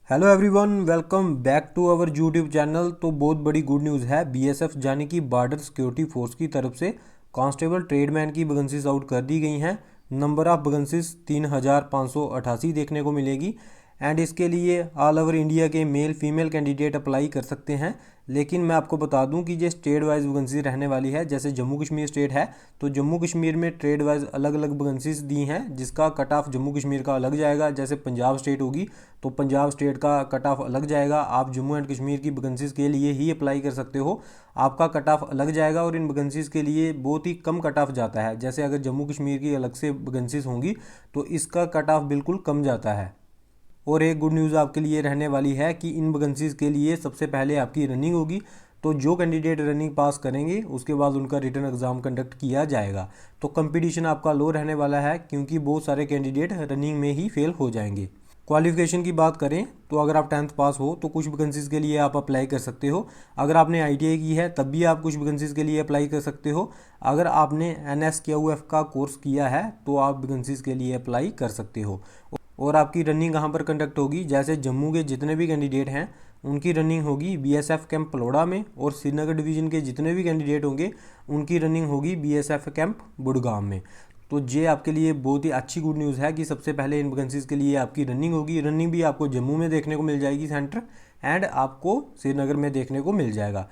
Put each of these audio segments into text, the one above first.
Hello everyone, welcome back to our YouTube channel. तो बहुत बड़ी गुड न्यूज़ है। बीएसएफ यानी कि बॉर्डर सिक्योरिटी फोर्स की तरफ से कांस्टेबल ट्रेडमैन की वैकेंसीज आउट कर दी गई हैं। नंबर ऑफ वैकेंसीज 3588 देखने को मिलेगी एंड इसके लिए ऑल ओवर इंडिया के मेल फीमेल कैंडिडेट अप्लाई कर सकते हैं। लेकिन मैं आपको बता दूं कि ये स्टेट वाइज वैकेंसी रहने वाली है। जैसे जम्मू कश्मीर स्टेट है तो जम्मू कश्मीर में ट्रेड वाइज अलग अलग वैकेंसीज दी हैं, जिसका कट ऑफ जम्मू कश्मीर का अलग जाएगा। जैसे पंजाब स्टेट होगी तो पंजाब स्टेट का कट ऑफ अलग जाएगा। आप जम्मू एंड कश्मीर की वैकेंसीज के लिए ही अप्लाई कर सकते हो, आपका कट ऑफ अलग जाएगा। और इन वैकेंसीज के लिए बहुत ही कम कट ऑफ जाता है। जैसे अगर जम्मू कश्मीर की अलग से वैकेंसीज होंगी तो इसका कट ऑफ बिल्कुल कम जाता है। और एक गुड न्यूज़ आपके लिए रहने वाली है कि इन वैकेंसीज के लिए सबसे पहले आपकी रनिंग होगी। तो जो कैंडिडेट रनिंग पास करेंगे उसके बाद उनका रिटर्न एग्ज़ाम कंडक्ट किया जाएगा। तो कंपटीशन आपका लो रहने वाला है क्योंकि बहुत सारे कैंडिडेट रनिंग में ही फेल हो जाएंगे। क्वालिफिकेशन की बात करें तो अगर आप 10th पास हो तो कुछ वैकेंसीज के लिए आप अप्लाई कर सकते हो। अगर आपने ITI की है तब भी आप कुछ वैकेंसीज के लिए अप्लाई कर सकते हो। अगर आपने NSQF का कोर्स किया है तो आप वैकेंसीज के लिए अप्लाई कर सकते हो। और आपकी रनिंग कहाँ पर कंडक्ट होगी? जैसे जम्मू के जितने भी कैंडिडेट हैं उनकी रनिंग होगी BSF कैंप पलोड़ा में, और श्रीनगर डिवीज़न के जितने भी कैंडिडेट होंगे उनकी रनिंग होगी BSF कैंप बुड़गाम में। तो ये आपके लिए बहुत ही अच्छी गुड न्यूज़ है कि सबसे पहले इन वैकेंसीज़ के लिए आपकी रनिंग होगी। रनिंग भी आपको जम्मू में देखने को मिल जाएगी सेंटर, एंड आपको श्रीनगर में देखने को मिल जाएगा।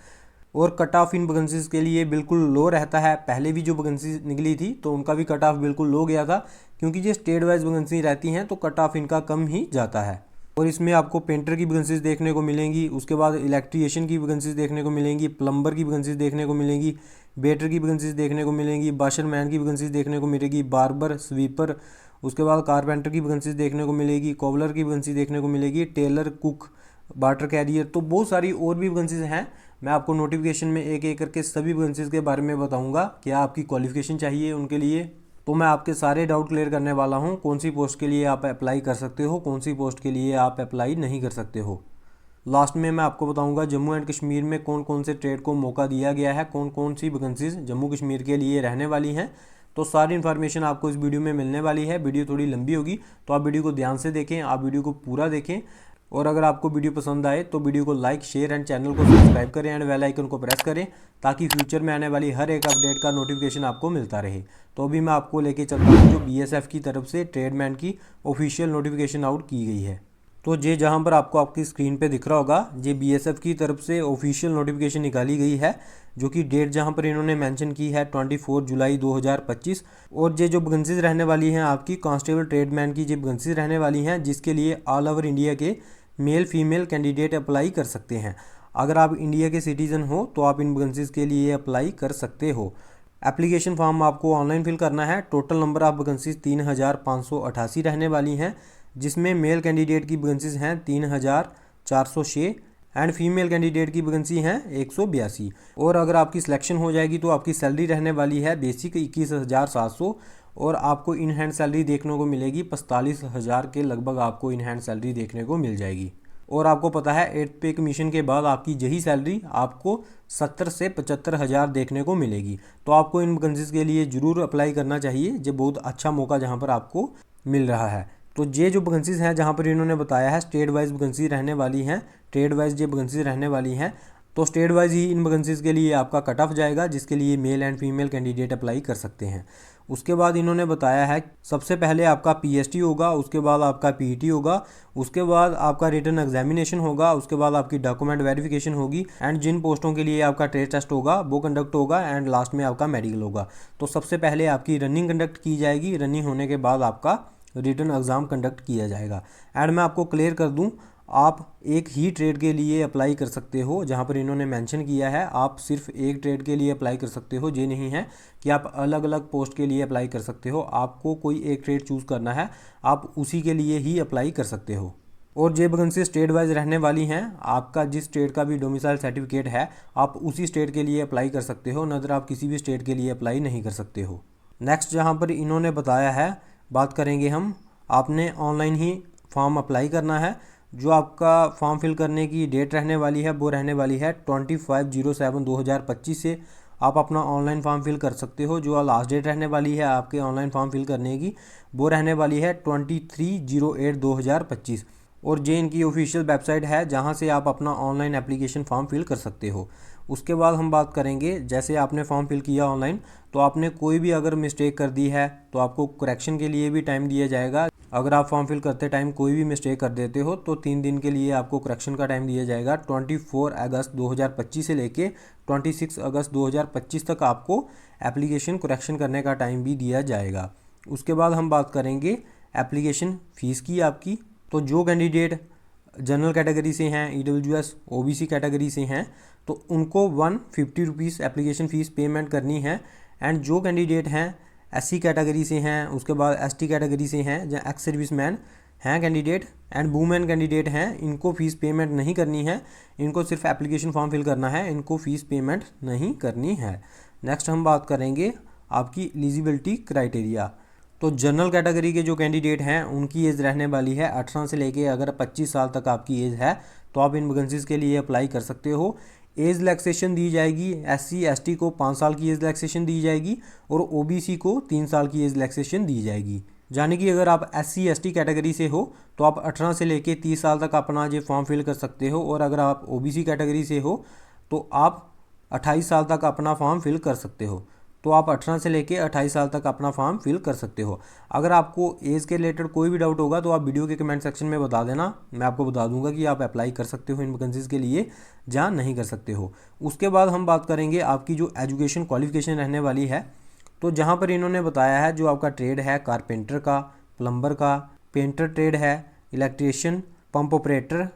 और कट ऑफ इन वैकेंसीज़ के लिए बिल्कुल लो रहता है। पहले भी जो वैकेंसी निकली थी तो उनका भी कट ऑफ बिल्कुल लो गया था, क्योंकि ये स्टेट वाइज वैकेंसी रहती हैं तो कट ऑफ इनका कम ही जाता है। और इसमें आपको पेंटर की वैकेंसीज देखने को मिलेंगी, उसके बाद इलेक्ट्रीशियन की वैकेंसीज देखने को मिलेंगी, प्लम्बर की वैकेंसीज देखने को मिलेंगी, वेटर की वैकेंसीज देखने को मिलेंगी, वाशरमैन की वैकेंसीज देखने को मिलेगी, बार्बर, स्वीपर, उसके बाद कारपेंटर की वैकेंसीज देखने को मिलेगी, कोबलर की वैकेंसी देखने को मिलेगी, टेलर, कुक, वाटर कैरियर। तो बहुत सारी और भी वैकेंसीज हैं। मैं आपको नोटिफिकेशन में एक एक करके सभी वैकेंसीज के बारे में बताऊंगा। क्या आपकी क्वालिफिकेशन चाहिए उनके लिए, तो मैं आपके सारे डाउट क्लियर करने वाला हूं। कौन सी पोस्ट के लिए आप अप्लाई कर सकते हो, कौन सी पोस्ट के लिए आप अप्लाई नहीं कर सकते हो। लास्ट में मैं आपको बताऊंगा जम्मू एंड कश्मीर में कौन कौन से ट्रेड को मौका दिया गया है, कौन कौन सी वैकेंसीज जम्मू कश्मीर के लिए रहने वाली हैं। तो सारी इन्फॉर्मेशन आपको इस वीडियो में मिलने वाली है। वीडियो थोड़ी लंबी होगी तो आप वीडियो को ध्यान से देखें, आप वीडियो को पूरा देखें। और अगर आपको वीडियो पसंद आए तो वीडियो को लाइक, शेयर एंड चैनल को सब्सक्राइब करें एंड बेल आइकन को प्रेस करें, ताकि फ्यूचर में आने वाली हर एक अपडेट का नोटिफिकेशन आपको मिलता रहे। तो अभी मैं आपको लेके चलता हूँ जो BSF की तरफ से ट्रेडमैन की ऑफिशियल नोटिफिकेशन आउट की गई है। तो ये जहाँ पर आपको आपकी स्क्रीन पे दिख रहा होगा, ये BSF की तरफ से ऑफिशियल नोटिफिकेशन निकाली गई है, जो कि डेट जहाँ पर इन्होंने मेंशन की है 24 जुलाई 2025। और ये जो वैकेंसीज रहने वाली हैं आपकी कांस्टेबल ट्रेडमैन की, ये वैकेंसीज रहने वाली हैं जिसके लिए ऑल ओवर इंडिया के मेल फीमेल कैंडिडेट अप्लाई कर सकते हैं। अगर आप इंडिया के सिटीज़न हो तो आप इन वैकेंसीज के लिए अप्लाई कर सकते हो। एप्लीकेशन फॉर्म आपको ऑनलाइन फिल करना है। टोटल नंबर ऑफ वैकेंसीज 3588 रहने वाली हैं, जिसमें मेल कैंडिडेट की वैकेंसीज हैं 3406 एंड फीमेल कैंडिडेट की वैकेंसी हैं 182। और अगर आपकी सिलेक्शन हो जाएगी तो आपकी सैलरी रहने वाली है बेसिक 21,700, और आपको इन हैंड सैलरी देखने को मिलेगी 45,000 के लगभग आपको इन हैंड सैलरी देखने को मिल जाएगी। और आपको पता है 8th पे कमीशन के बाद आपकी यही सैलरी आपको 70 से 75,000 देखने को मिलेगी। तो आपको इन वैकेंसीज के लिए ज़रूर अप्लाई करना चाहिए। ये बहुत अच्छा मौका जहाँ पर आपको मिल रहा है। तो ये जो वैकेंसीज हैं जहाँ पर इन्होंने बताया है स्टेट वाइज वैकेंसी रहने वाली हैं, ट्रेड वाइज ये वैकेंसी रहने वाली हैं। तो स्टेट वाइज ही इन वैकेंसीज के लिए आपका कट ऑफ जाएगा, जिसके लिए male and female candidate apply कर सकते हैं। उसके बाद इन्होंने बताया है सबसे पहले आपका PST होगा, उसके बाद आपका PET होगा, उसके बाद आपका रिटन एग्जामिनेशन होगा, उसके बाद आपकी डॉक्यूमेंट वेरिफिकेशन होगी, एंड जिन पोस्टों के लिए आपका ट्रेड टेस्ट होगा वो कंडक्ट होगा, एंड लास्ट में आपका मेडिकल होगा। तो सबसे पहले आपकी रनिंग कंडक्ट की जाएगी, रनिंग होने के बाद आपका रिटन एग्ज़ाम कंडक्ट किया जाएगा। एंड मैं आपको क्लियर कर दूं, आप एक ही ट्रेड के लिए अप्लाई कर सकते हो। जहां पर इन्होंने मेंशन किया है आप सिर्फ एक ट्रेड के लिए अप्लाई कर सकते हो। ये नहीं है कि आप अलग अलग पोस्ट के लिए अप्लाई कर सकते हो। आपको कोई एक ट्रेड चूज़ करना है, आप उसी के लिए ही अप्लाई कर सकते हो। और ये वैकेंसी स्टेट वाइज रहने वाली हैं। आपका जिस स्टेट का भी डोमिसाइल सर्टिफिकेट है आप उसी स्टेट के लिए अप्लाई कर सकते हो, नज़र आप किसी भी स्टेट के लिए अप्लाई नहीं कर सकते हो। नेक्स्ट जहाँ पर इन्होंने बताया है, बात करेंगे हम, आपने ऑनलाइन ही फॉर्म अप्लाई करना है। जो आपका फॉर्म फिल करने की डेट रहने वाली है वो रहने वाली है 25/07/2025 से आप अपना ऑनलाइन फॉर्म फिल कर सकते हो। जो लास्ट डेट रहने वाली है आपके ऑनलाइन फॉर्म फिल करने की वो रहने वाली है 23/08/2025। और ये इनकी ऑफिशियल वेबसाइट है जहाँ से आप अपना ऑनलाइन एप्लीकेशन फॉर्म फिल कर सकते हो। उसके बाद हम बात करेंगे, जैसे आपने फॉर्म फिल किया ऑनलाइन तो आपने कोई भी अगर मिस्टेक कर दी है तो आपको करेक्शन के लिए भी टाइम दिया जाएगा। अगर आप फॉर्म फिल करते टाइम कोई भी मिस्टेक कर देते हो तो 3 दिन के लिए आपको करेक्शन का टाइम दिया जाएगा। 24 अगस्त 2025 से लेके 26 अगस्त 2025 तक आपको एप्लीकेशन करेक्शन करने का टाइम भी दिया जाएगा। उसके बाद हम बात करेंगे एप्लीकेशन फ़ीस की आपकी। तो जो कैंडिडेट जनरल कैटेगरी से हैं, EWS OBC कैटेगरी से हैं तो उनको 150 रुपीज़ एप्लीकेशन फ़ीस पेमेंट करनी है। एंड जो कैंडिडेट हैं SC कैटेगरी से हैं, उसके बाद ST कैटेगरी से हैं या एक्स सर्विस मैन हैं कैंडिडेट एंड वुमेन कैंडिडेट हैं, इनको फ़ीस पेमेंट नहीं करनी है। इनको सिर्फ एप्लीकेशन फॉर्म फिल करना है, इनको फ़ीस पेमेंट नहीं करनी है। नेक्स्ट हम बात करेंगे आपकी एलिजिबिलिटी क्राइटेरिया। तो जनरल कैटेगरी के जो कैंडिडेट हैं उनकी एज रहने वाली है 18 से लेके अगर 25 साल तक आपकी एज है तो आप इन वैकेंसीज़ के लिए अप्लाई कर सकते हो। एज रिलैक्सेशन दी जाएगी, SC ST को 5 साल की एज रिलैक्सेशन दी जाएगी और OBC को 3 साल की एज रिलैक्सेशन दी जाएगी। यानी कि अगर आप SC ST कैटेगरी से हो तो आप 18 से लेके 30 साल तक अपना ये फॉर्म फिल कर सकते हो, और अगर आप OBC कैटेगरी से हो तो आप 28 साल तक अपना फॉर्म फिल कर सकते हो। तो आप 18 से लेके 28 साल तक अपना फॉर्म फिल कर सकते हो। अगर आपको एज के रिलेटेड कोई भी डाउट होगा तो आप वीडियो के कमेंट सेक्शन में बता देना, मैं आपको बता दूंगा कि आप अप्लाई कर सकते हो इन वैकेंसीज़ के लिए या नहीं कर सकते हो। उसके बाद हम बात करेंगे आपकी जो एजुकेशन क्वालिफिकेशन रहने वाली है। तो जहाँ पर इन्होंने बताया है जो आपका ट्रेड है कारपेंटर का, प्लम्बर का, पेंटर ट्रेड है, इलेक्ट्रीशियन, पंप ऑपरेटर,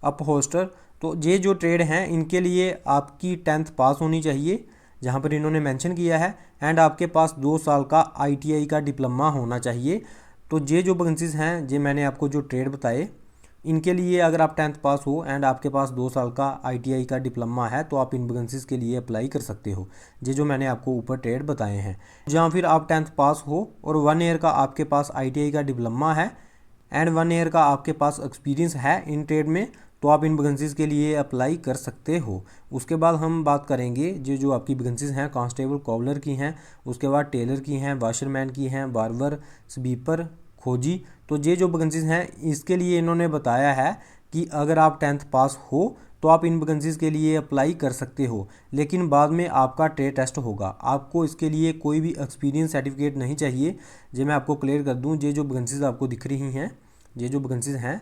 अपहोस्टर, तो ये जो ट्रेड हैं इनके लिए आपकी 10th पास होनी चाहिए जहाँ पर इन्होंने मेंशन किया है, एंड आपके पास 2 साल का ITI का डिप्लोमा होना चाहिए। तो ये जो वैकेंसीज़ हैं, ये मैंने आपको जो ट्रेड बताए इनके लिए अगर आप 10th पास हो एंड आपके पास 2 साल का ITI का डिप्लोमा है तो आप इन वैकेंसीज़ के लिए अप्लाई कर सकते हो, ये जो मैंने आपको ऊपर ट्रेड बताए हैं। जहाँ फिर आप 10th पास हो और 1 ईयर का आपके पास ITI का डिप्लोमा है एंड 1 ईयर का आपके पास एक्सपीरियंस है इन ट्रेड में, तो आप इन वैकेंसीज़ के लिए अप्लाई कर सकते हो। उसके बाद हम बात करेंगे जो आपकी वैकेंसीज़ हैं कांस्टेबल कॉबलर की हैं, उसके बाद टेलर की हैं, वाशरमैन की हैं, बार्बर, स्वीपर, खोजी। तो ये जो वैकेंसीज़ हैं इसके लिए इन्होंने बताया है कि अगर आप 10th पास हो तो आप इन वैकेंसीज़ के लिए अप्लाई कर सकते हो, लेकिन बाद में आपका ट्रेड टेस्ट होगा। आपको इसके लिए कोई भी एक्सपीरियंस सर्टिफिकेट नहीं चाहिए। ये मैं आपको क्लियर कर दूँ, ये जो वैकेंसीज़ आपको दिख रही हैं, ये जो वैकेंसीज़ हैं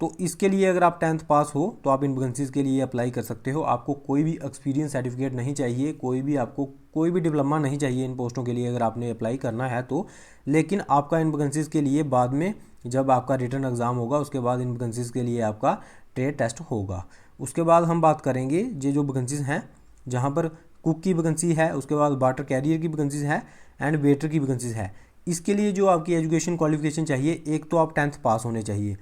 तो इसके लिए अगर आप 10th पास हो तो आप इन वैकेंसीज़ के लिए अप्लाई कर सकते हो। आपको कोई भी एक्सपीरियंस सर्टिफिकेट नहीं चाहिए, आपको कोई भी डिप्लोमा नहीं चाहिए इन पोस्टों के लिए अगर आपने अप्लाई करना है तो। लेकिन आपका इन वैकेंसीज़ के लिए बाद में जब आपका रिटर्न एग्ज़ाम होगा उसके बाद इन वैकेंसीज़ के लिए आपका ट्रेड टेस्ट होगा। उसके बाद हम बात करेंगे ये जो वैकेंसीज़ हैं जहाँ पर कुक की वैकेंसी है, उसके बाद वाटर कैरियर की वैकेंसीज़ है एंड वेटर की वैकेंसीज़ है। इसके लिए जो आपकी एजुकेशन क्वालिफिकेशन चाहिए, एक तो आप 10th पास होने चाहिए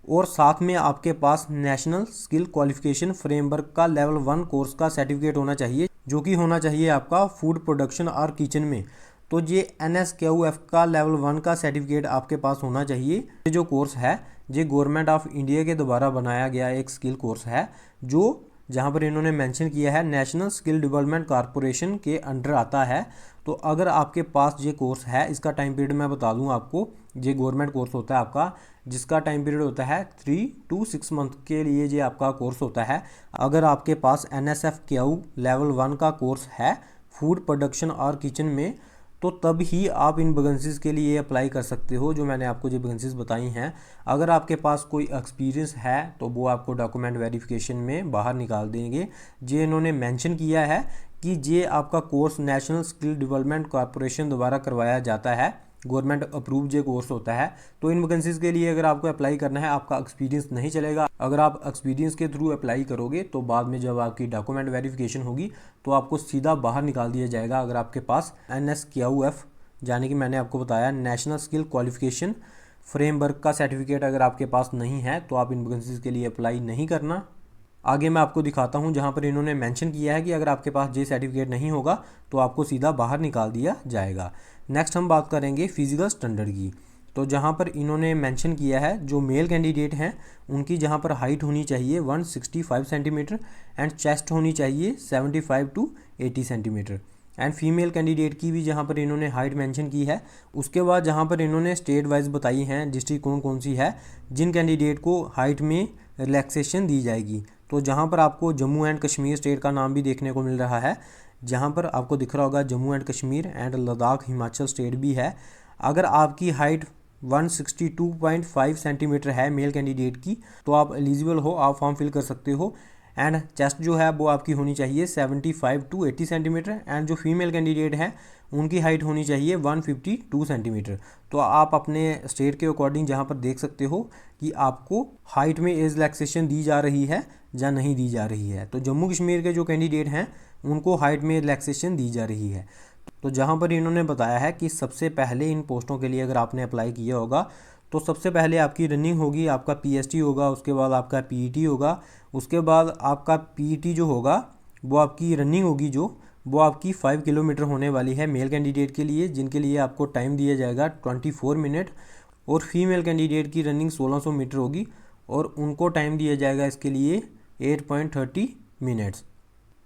और साथ में आपके पास नेशनल स्किल क्वालिफिकेशन फ्रेमवर्क का लेवल 1 कोर्स का सर्टिफिकेट होना चाहिए, जो कि होना चाहिए आपका फूड प्रोडक्शन और किचन में। तो ये NSQF का लेवल 1 का सर्टिफिकेट आपके पास होना चाहिए। ये जो कोर्स है ये गवर्नमेंट ऑफ इंडिया के द्वारा बनाया गया एक स्किल कोर्स है, जो जहाँ पर इन्होंने मेंशन किया है नेशनल स्किल डेवलपमेंट कॉरपोरेशन के अंडर आता है। तो अगर आपके पास ये कोर्स है, इसका टाइम पीरियड मैं बता दूं आपको, ये गवर्नमेंट कोर्स होता है आपका, जिसका टाइम पीरियड होता है 3 to 6 मंथ के लिए ये आपका कोर्स होता है। अगर आपके पास NSFQ लेवल 1 का कोर्स है फूड प्रोडक्शन और किचन में तो तब ही आप इन वैकेंसीज़ के लिए अप्लाई कर सकते हो जो मैंने आपको जो वैकेंसीज़ बताई हैं। अगर आपके पास कोई एक्सपीरियंस है तो वो आपको डॉक्यूमेंट वेरिफिकेशन में बाहर निकाल देंगे। ये इन्होंने मेंशन किया है कि ये आपका course national skill development corporation द्वारा करवाया जाता है, गवर्नमेंट अप्रूव जो कोर्स होता है। तो इन वैकेंसीज़ के लिए अगर आपको अप्लाई करना है आपका एक्सपीरियंस नहीं चलेगा। अगर आप एक्सपीरियंस के थ्रू अप्लाई करोगे तो बाद में जब आपकी डॉक्यूमेंट वेरिफिकेशन होगी तो आपको सीधा बाहर निकाल दिया जाएगा। अगर आपके पास NSQF यानी कि मैंने आपको बताया नेशनल स्किल क्वालिफिकेशन फ्रेमवर्क का सर्टिफिकेट अगर आपके पास नहीं है तो आप इन वैकेंसीज़ के लिए अप्लाई नहीं करना। आगे मैं आपको दिखाता हूं जहां पर इन्होंने मेंशन किया है कि अगर आपके पास ये सर्टिफिकेट नहीं होगा तो आपको सीधा बाहर निकाल दिया जाएगा। नेक्स्ट हम बात करेंगे फिजिकल स्टैंडर्ड की। तो जहां पर इन्होंने मेंशन किया है जो मेल कैंडिडेट हैं उनकी जहां पर हाइट होनी चाहिए 165 सेंटीमीटर एंड चेस्ट होनी चाहिए 75 to 80 centimetre. And female candidate की भी जहाँ पर इन्होंने हाइट मेंशन की है। उसके बाद जहाँ पर इन्होंने स्टेट वाइज बताई हैं डिस्ट्रिक्ट कौन कौन सी है जिन कैंडिडेट को हाइट में रिलैक्सेशन दी जाएगी। तो जहाँ पर आपको जम्मू एंड कश्मीर स्टेट का नाम भी देखने को मिल रहा है, जहाँ पर आपको दिख रहा होगा Jammu and Kashmir and Ladakh Himachal state भी है। अगर आपकी हाइट 162.5 सेंटीमीटर है मेल कैंडिडेट की तो आप एलिजिबल हो, आप फॉर्म फिल कर सकते हो। एंड चेस्ट जो है वो आपकी होनी चाहिए 75 टू 80 सेंटीमीटर एंड जो फीमेल कैंडिडेट है उनकी हाइट होनी चाहिए 152 सेंटीमीटर। तो आप अपने स्टेट के अकॉर्डिंग जहाँ पर देख सकते हो कि आपको हाइट में एज रिलैक्सेशन दी जा रही है या नहीं दी जा रही है। तो जम्मू कश्मीर के जो कैंडिडेट हैं उनको हाइट में रिलैक्सेशन दी जा रही है। तो जहाँ पर इन्होंने बताया है कि सबसे पहले इन पोस्टों के लिए अगर आपने अप्लाई किया होगा तो सबसे पहले आपकी रनिंग होगी, आपका पीएसटी होगा, उसके बाद आपका पीईटी होगा, उसके बाद आपका पीईटी जो होगा वो आपकी रनिंग होगी जो वो आपकी 5 किलोमीटर होने वाली है मेल कैंडिडेट के लिए, जिनके लिए आपको टाइम दिया जाएगा 24 मिनट। और फीमेल कैंडिडेट की रनिंग 1600 मीटर होगी और उनको टाइम दिया जाएगा इसके लिए 8.30 मिनट्स।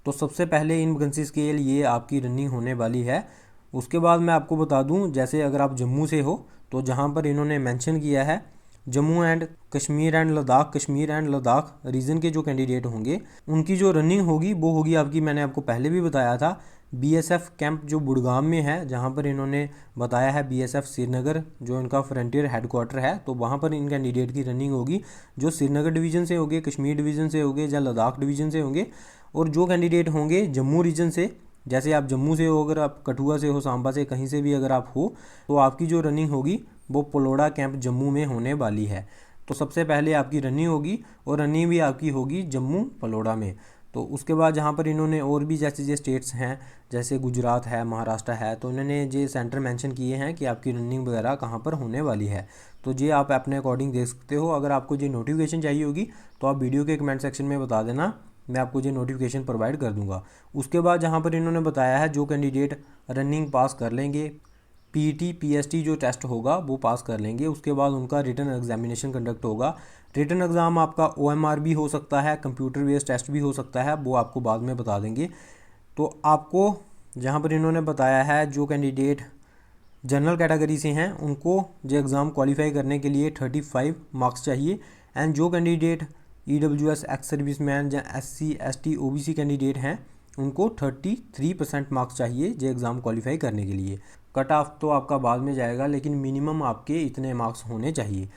तो सबसे पहले इन वैकेंसीज़ के लिए आपकी रनिंग होने वाली है। उसके बाद मैं आपको बता दूं, जैसे अगर आप जम्मू से हो तो जहां पर इन्होंने मेंशन किया है Jammu and Kashmir and Ladakh, Kashmir and Ladakh region के जो कैंडिडेट होंगे उनकी जो रनिंग होगी वो होगी आपकी, मैंने आपको पहले भी बताया था, बीएसएफ कैंप जो बुड़गाम में है, जहां पर इन्होंने बताया है बीएसएफ श्रीनगर जो इनका फ्रंटियर हेडक्वार्टर है, तो वहां पर इन कैंडिडेट की रनिंग होगी जो श्रीनगर डिवीज़न से होंगे, कश्मीर डिवीज़न से होंगे या लद्दाख डिवीज़न से होंगे। और जो कैंडिडेट होंगे जम्मू रीजन से, जैसे आप जम्मू से हो, अगर आप कठुआ से हो, सांबा से, कहीं से भी अगर आप हो तो आपकी जो रनिंग होगी वो पलोड़ा कैंप जम्मू में होने वाली है। तो सबसे पहले आपकी रनिंग होगी और रनिंग भी आपकी होगी जम्मू पलोड़ा में। तो उसके बाद जहाँ पर इन्होंने और भी जैसे स्टेट्स हैं जैसे गुजरात है, महाराष्ट्र है, तो इन्होंने जो सेंटर मेंशन किए हैं कि आपकी रनिंग वगैरह कहाँ पर होने वाली है। तो ये आप अपने अकॉर्डिंग देख सकते हो। अगर आपको ये नोटिफिकेशन चाहिए होगी तो आप वीडियो के कमेंट सेक्शन में बता देना, मैं आपको ये नोटिफिकेशन प्रोवाइड कर दूंगा। उसके बाद जहाँ पर इन्होंने बताया है जो कैंडिडेट रनिंग पास कर लेंगे, पीईटी पीएसटी जो टेस्ट होगा वो पास कर लेंगे, उसके बाद उनका रिटन एग्जामिनेशन कंडक्ट होगा। रिटन एग्ज़ाम आपका ओएमआर भी हो सकता है, कंप्यूटर बेस्ड टेस्ट भी हो सकता है, वो आपको बाद में बता देंगे। तो आपको जहाँ पर इन्होंने बताया है जो कैंडिडेट जनरल कैटेगरी से हैं उनको जो एग्ज़ाम क्वालिफाई करने के लिए 35 मार्क्स चाहिए। एंड जो कैंडिडेट ईडब्ल्यूएस एक्स सर्विसमैन या एससी एसटी ओबीसी कैंडिडेट हैं उनको 33% मार्क्स चाहिए जो एग्ज़ाम क्वालिफाई करने के लिए। कट ऑफ तो आपका बाद में जाएगा लेकिन मिनिमम आपके इतने मार्क्स होने चाहिए।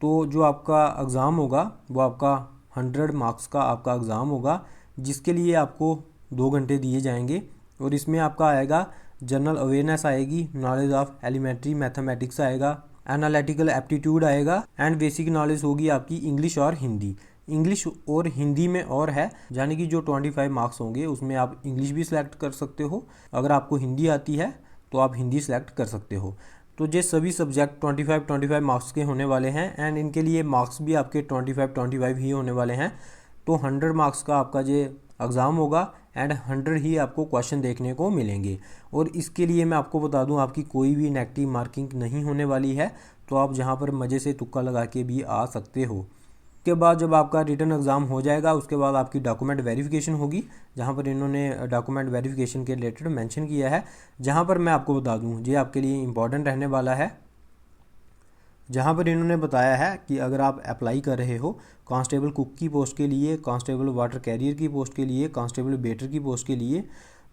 तो जो आपका एग्ज़ाम होगा वो आपका 100 मार्क्स का आपका एग्ज़ाम होगा, जिसके लिए आपको 2 घंटे दिए जाएंगे। और इसमें आपका आएगा जनरल अवेयरनेस आएगी, नॉलेज ऑफ एलिमेंट्री मैथमेटिक्स आएगा, एनालिटिकल एप्टीट्यूड आएगा एंड बेसिक नॉलेज होगी आपकी इंग्लिश और हिंदी। इंग्लिश और हिंदी में और है, यानी कि जो 25 मार्क्स होंगे उसमें आप इंग्लिश भी सिलेक्ट कर सकते हो, अगर आपको हिंदी आती है तो आप हिंदी सेलेक्ट कर सकते हो। तो ये सभी सब्जेक्ट 25 मार्क्स के होने वाले हैं एंड इनके लिए मार्क्स भी आपके 25 ही होने वाले हैं। तो 100 मार्क्स का आपका ये एग्ज़ाम होगा एंड 100 ही आपको क्वेश्चन देखने को मिलेंगे। और इसके लिए मैं आपको बता दूं आपकी कोई भी नेगेटिव मार्किंग नहीं होने वाली है, तो आप जहां पर मज़े से तुक्का लगा के भी आ सकते हो। उसके बाद जब आपका रिटन एग्ज़ाम हो जाएगा उसके बाद आपकी डॉक्यूमेंट वेरिफिकेशन होगी, जहां पर इन्होंने डॉक्यूमेंट वेरिफिकेशन के रिलेटेड मेंशन किया है, जहां पर मैं आपको बता दूं ये आपके लिए इम्पॉर्टेंट रहने वाला है। जहां पर इन्होंने बताया है कि अगर आप अप्लाई कर रहे हो कांस्टेबल कुक की पोस्ट के लिए, कांस्टेबल वाटर कैरियर की पोस्ट के लिए, कांस्टेबल बेटर की पोस्ट के लिए,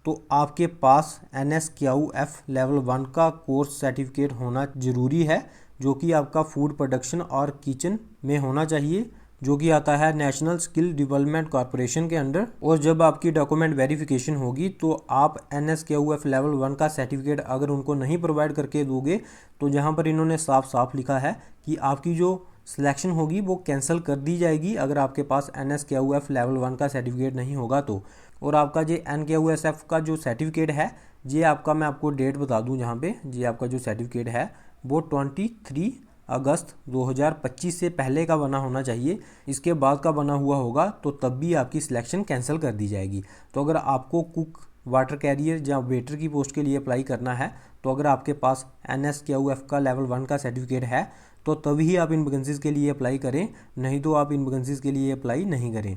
तो आपके पास NSQF लेवल 1 का कोर्स सर्टिफिकेट होना ज़रूरी है, जो कि आपका फूड प्रोडक्शन और किचन में होना चाहिए, जो कि आता है नेशनल स्किल डेवलपमेंट कॉरपोरेशन के अंडर। और जब आपकी डॉक्यूमेंट वेरिफिकेशन होगी तो आप NSQF लेवल 1 का सर्टिफिकेट अगर उनको नहीं प्रोवाइड करके दोगे तो जहां पर इन्होंने साफ साफ लिखा है कि आपकी जो सिलेक्शन होगी वो कैंसिल कर दी जाएगी अगर आपके पास NSQF लेवल 1 का सर्टिफिकेट नहीं होगा तो। और आपका जो NQSF का जो सर्टिफिकेट है ये आपका, मैं आपको डेट बता दूं जहाँ पे, ये आपका जो सर्टिफिकेट है वो 23 अगस्त 2025 से पहले का बना होना चाहिए। इसके बाद का बना हुआ होगा तो तब भी आपकी सिलेक्शन कैंसिल कर दी जाएगी। तो अगर आपको कुक, वाटर कैरियर या वेटर की पोस्ट के लिए अप्लाई करना है तो अगर आपके पास NSQF का लेवल 1 का सर्टिफिकेट है तो तभी आप इन वैकेंसीज़ के लिए अप्लाई करें, नहीं तो आप इन वैकेंसीज़ के लिए अप्लाई नहीं करें।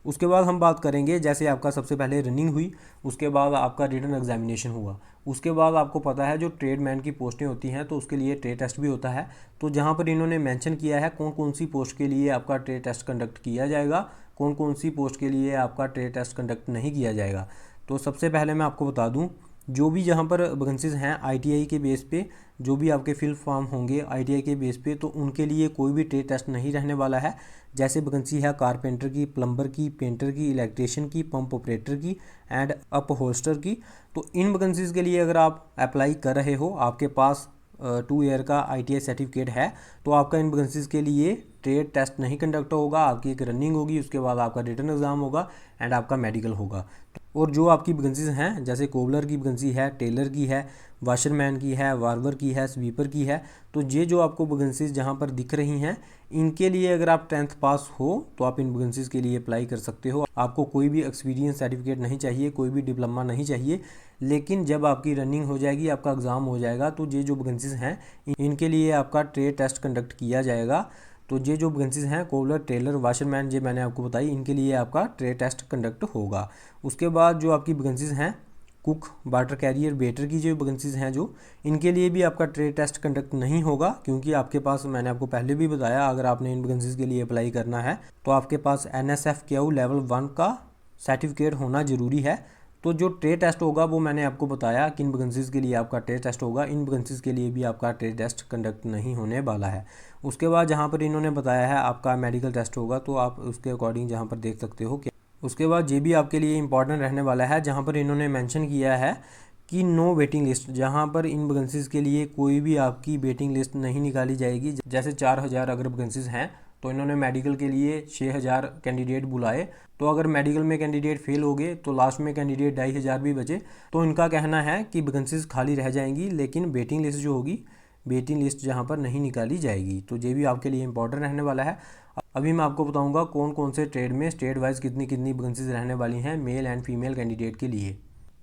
उसके बाद हम बात करेंगे, जैसे आपका सबसे पहले रनिंग हुई, उसके बाद आपका रिटन एग्जामिनेशन हुआ, उसके बाद आपको पता है जो ट्रेडमैन की पोस्टें होती हैं तो उसके लिए ट्रेड टेस्ट भी होता है। तो जहाँ पर इन्होंने मेंशन किया है कौन कौन सी पोस्ट के लिए आपका ट्रेड टेस्ट कंडक्ट किया जाएगा, कौन कौन सी पोस्ट के लिए आपका ट्रेड टेस्ट कंडक्ट नहीं किया जाएगा। तो सबसे पहले मैं आपको बता दूं, जो भी जहाँ पर वैकेंसीज हैं आईटीआई के बेस पे, जो भी आपके फिल फॉर्म होंगे आईटीआई के बेस पे, तो उनके लिए कोई भी ट्रेड टेस्ट नहीं रहने वाला है। जैसे वैकेंसी है कारपेंटर की, प्लम्बर की, पेंटर की, इलेक्ट्रिशियन की, पंप ऑपरेटर की एंड अपहोल्स्टर की। तो इन वैकेंसीज के लिए अगर आप अप्लाई कर रहे हो, आपके पास 2 ईयर का आईटीआई सर्टिफिकेट है, तो आपका इन वैकेंसीज के लिए ट्रेड टेस्ट नहीं कंडक्ट होगा। आपकी एक रनिंग होगी, उसके बाद आपका रिटन एग्जाम होगा एंड आपका मेडिकल होगा। और जो आपकी वैकेंसीज हैं, जैसे कोबलर की वैकेंसी है, टेलर की है, वाशरमैन की है, वार्बर की है, स्वीपर की है, तो ये जो आपको वैकेंसीज जहाँ पर दिख रही हैं, इनके लिए अगर आप 10th पास हो तो आप इन वैकेंसीज के लिए अप्लाई कर सकते हो। आपको कोई भी एक्सपीरियंस सर्टिफिकेट नहीं चाहिए, कोई भी डिप्लोमा नहीं चाहिए। लेकिन जब आपकी रनिंग हो जाएगी, आपका एग्ज़ाम हो जाएगा, तो ये जो वैकेंसीज हैं इनके लिए आपका ट्रेड टेस्ट कंडक्ट किया जाएगा। तो ये जो वैकेंसीज हैं कोबलर, टेलर, वाशरमैन, ये मैंने आपको बताई, इनके लिए आपका ट्रेड टेस्ट कंडक्ट होगा। उसके बाद जो आपकी वैकेंसीज हैं कुक, वाटर कैरियर, वेटर की जो वैकेंसीज हैं, जो इनके लिए भी आपका ट्रेड टेस्ट कंडक्ट नहीं होगा, क्योंकि आपके पास, मैंने आपको पहले भी बताया, अगर आपने इन वैकेंसीज के लिए अप्लाई करना है तो आपके पास NSFQ लेवल 1 का सर्टिफिकेट होना ज़रूरी है। तो जो ट्रेड टेस्ट होगा वो मैंने आपको बताया कि इन वैकेंसीज़ के लिए आपका ट्रेड टेस्ट होगा, इन वैकेंसीज़ के लिए भी आपका ट्रेड टेस्ट कंडक्ट नहीं होने वाला है। उसके बाद जहाँ पर इन्होंने बताया है आपका मेडिकल टेस्ट होगा, तो आप उसके अकॉर्डिंग जहाँ पर देख सकते हो कि उसके बाद ये भी आपके लिए इंपॉर्टेंट रहने वाला है, जहाँ पर इन्होंने मेंशन किया है कि नो वेटिंग लिस्ट, जहाँ पर इन वैकेंसीज़ के लिए कोई भी आपकी वेटिंग लिस्ट नहीं निकाली जाएगी। जैसे 4000 अगर वैकेंसीज़ हैं तो इन्होंने मेडिकल के लिए 6000 कैंडिडेट बुलाए, तो अगर मेडिकल में कैंडिडेट फेल हो गए तो लास्ट में कैंडिडेट 2500 भी बचे। तो इनका कहना है कि वैकेंसीज़ खाली रह जाएंगी, लेकिन वेटिंग लिस्ट जो होगी, वेटिंग लिस्ट जहाँ पर नहीं निकाली जाएगी। तो ये भी आपके लिए इंपॉर्टेंट रहने वाला है। अभी मैं आपको बताऊंगा कौन कौन से ट्रेड में स्टेट वाइज कितनी कितनी वैकेंसीज रहने वाली हैं मेल एंड फीमेल कैंडिडेट के लिए।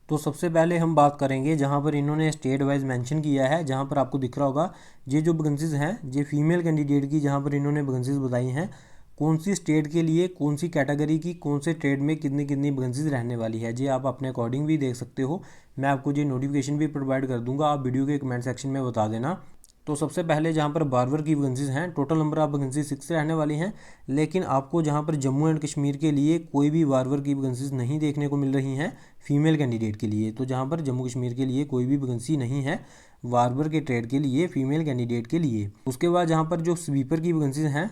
तो सबसे पहले हम बात करेंगे जहाँ पर इन्होंने स्टेट वाइज मेंशन किया है, जहाँ पर आपको दिख रहा होगा ये जो वैकेंसीज हैं ये फीमेल कैंडिडेट की, जहाँ पर इन्होंने वैकेंसीज बताई हैं कौन सी स्टेट के लिए, कौन सी कैटेगरी की, कौन से ट्रेड में कितनी कितनी वैकेंसीज रहने वाली है। जी आप अपने अकॉर्डिंग भी देख सकते हो, मैं आपको ये नोटिफिकेशन भी प्रोवाइड कर दूंगा, आप वीडियो के कमेंट सेक्शन में बता देना। तो सबसे पहले जहाँ पर बार्बर की वैकेंसीज हैं, टोटल नंबर ऑफ वैकेंसी 6 रहने वाली हैं, लेकिन आपको जहाँ पर जम्मू एंड कश्मीर के लिए कोई भी बार्बर की वैकेंसीज नहीं देखने को मिल रही हैं फीमेल कैंडिडेट के लिए। तो जहाँ पर जम्मू कश्मीर के लिए कोई भी वैकेंसी नहीं है बार्बर के ट्रेड के लिए फीमेल कैंडिडेट के लिए। उसके बाद जहाँ पर जो स्वीपर की वैकेंसीज हैं,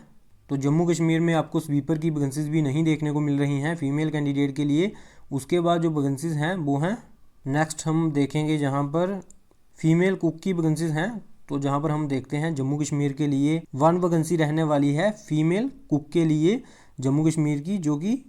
तो जम्मू कश्मीर में आपको स्वीपर की वैकेंसीज भी नहीं देखने को मिल रही हैं फीमेल कैंडिडेट के लिए। उसके बाद जो वैकेंसीज हैं वो हैं, नेक्स्ट हम देखेंगे जहाँ पर फीमेल कुक की वैकेंसीज हैं, तो जहाँ पर हम देखते हैं जम्मू कश्मीर के लिए 1 वैकेंसी रहने वाली है फीमेल कुक के लिए जम्मू कश्मीर की, जो कि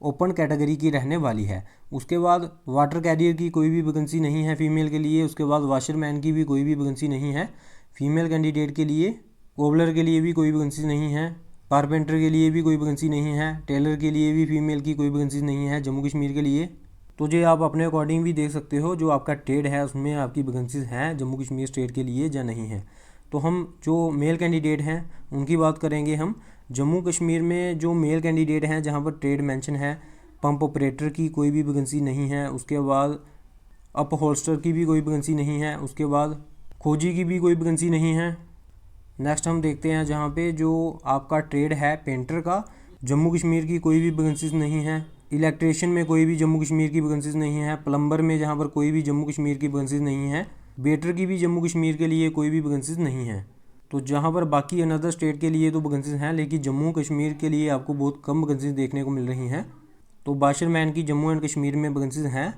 ओपन कैटेगरी की रहने वाली है। उसके बाद वाटर कैरियर की कोई भी वैकेंसी नहीं है फीमेल के लिए। उसके बाद वाशरमैन की भी कोई भी वैकेंसी नहीं है फीमेल कैंडिडेट के लिए। कोबलर के लिए भी कोई वैकेंसी नहीं है, कारपेंटर के लिए भी कोई वैकेंसी नहीं है, टेलर के लिए भी फीमेल की कोई वैकेंसी नहीं है जम्मू कश्मीर के लिए। तो ये आप अपने अकॉर्डिंग भी देख सकते हो, जो आपका ट्रेड है उसमें आपकी वैकेंसीज हैं जम्मू कश्मीर स्टेट के लिए या नहीं है। तो हम जो मेल कैंडिडेट हैं उनकी बात करेंगे। हम जम्मू कश्मीर में जो मेल कैंडिडेट हैं जहाँ पर ट्रेड मेंशन है, पंप ऑपरेटर की कोई भी वैकेंसी नहीं है। उसके बाद अपहोल्स्टर की भी कोई वैकेंसी नहीं है। उसके बाद खोजी की भी कोई वैकेंसी नहीं है। नेक्स्ट हम देखते हैं जहाँ पे जो आपका ट्रेड है पेंटर का, जम्मू कश्मीर की कोई भी वैकेंसीज नहीं है। इलेक्ट्रिशियन में कोई भी जम्मू कश्मीर की वैकेंसीज नहीं है। प्लम्बर में जहाँ पर कोई भी जम्मू कश्मीर की वैकेंसीज नहीं है। वेटर की भी जम्मू कश्मीर के लिए कोई भी वैकेंसीज नहीं है। तो जहाँ पर बाकी अनदर स्टेट के लिए तो वैकेंसीज हैं, लेकिन जम्मू कश्मीर के लिए आपको बहुत कम वैकेंसीज देखने को मिल रही हैं। तो वाशरमैन की जम्मू एंड कश्मीर में वैकेंसीज हैं,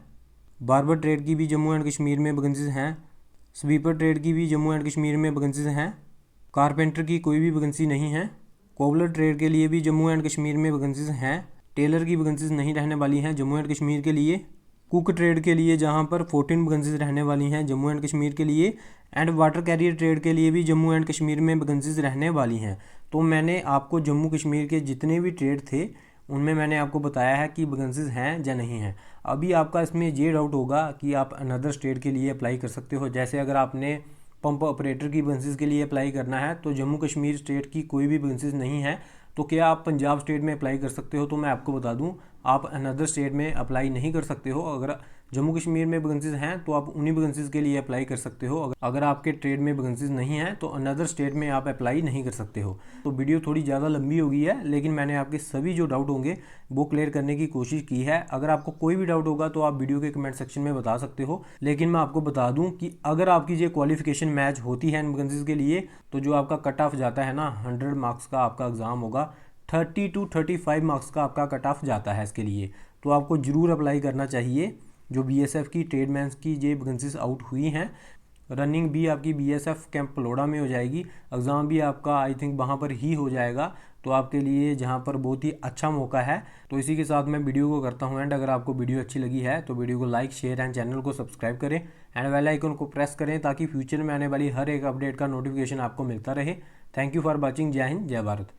बार्बर ट्रेड की भी जम्मू एंड कश्मीर में वैकेंसीज हैं, स्वीपर ट्रेड की भी जम्मू एंड कश्मीर में वैकेंसीज हैं, कारपेंटर की कोई भी वैकेंसी नहीं है। कोबलर ट्रेड के लिए भी जम्मू एंड कश्मीर में वैकेंसीज हैं, टेलर की वैकेंसीज नहीं रहने वाली हैं जम्मू एंड कश्मीर के लिए। कुक ट्रेड के लिए जहां पर 14 वैकेंसीज रहने वाली हैं जम्मू एंड कश्मीर के लिए, एंड वाटर कैरियर ट्रेड के लिए भी जम्मू एंड कश्मीर में वैकेंसीज रहने वाली हैं। तो मैंने आपको जम्मू कश्मीर के जितने भी ट्रेड थे उनमें मैंने आपको बताया है कि वैकेंसीज हैं या नहीं हैं। अभी आपका इसमें ये डाउट होगा कि आप अनदर स्टेट के लिए अप्लाई कर सकते हो। जैसे अगर आपने पंप ऑपरेटर की वैकेंसीज के लिए अप्लाई करना है तो जम्मू कश्मीर स्टेट की कोई भी वैकेंसीज नहीं है, तो क्या आप पंजाब स्टेट में अप्लाई कर सकते हो? तो मैं आपको बता दूं, आप अनदर स्टेट में अप्लाई नहीं कर सकते हो। अगर जम्मू कश्मीर में वैकेंसीज हैं तो आप उन्हीं वैकेंसीज के लिए अप्लाई कर सकते हो। अगर आपके ट्रेड में वैकेंसीज नहीं हैं तो अनदर स्टेट में आप अप्लाई नहीं कर सकते हो। तो वीडियो थोड़ी ज़्यादा लंबी हो गई है, लेकिन मैंने आपके सभी जो डाउट होंगे वो क्लियर करने की कोशिश की है। अगर आपको कोई भी डाउट होगा तो आप वीडियो के कमेंट सेक्शन में बता सकते हो। लेकिन मैं आपको बता दूं कि अगर आपकी ये क्वालिफिकेशन मैच होती है इन वैकेंसीज के लिए, तो जो आपका कट ऑफ जाता है ना, 100 मार्क्स का आपका एग्ज़ाम होगा, 30 to 35 मार्क्स का आपका कट ऑफ जाता है इसके लिए। तो आपको ज़रूर अप्लाई करना चाहिए। जो बीएसएफ की ट्रेडमैन्स की ये वैकेंसीज आउट हुई हैं, रनिंग भी आपकी बीएसएफ कैंप पलोड़ा में हो जाएगी, एग्ज़ाम भी आपका आई थिंक वहाँ पर ही हो जाएगा। तो आपके लिए जहाँ पर बहुत ही अच्छा मौका है। तो इसी के साथ मैं वीडियो को करता हूँ एंड। अगर आपको वीडियो अच्छी लगी है तो वीडियो को लाइक, शेयर एंड चैनल को सब्सक्राइब करें एंड बेल आइकन को प्रेस करें, ताकि फ्यूचर में आने वाली हर एक अपडेट का नोटिफिकेशन आपको मिलता रहे। Thank you for watching. जय हिंद, जय भारत।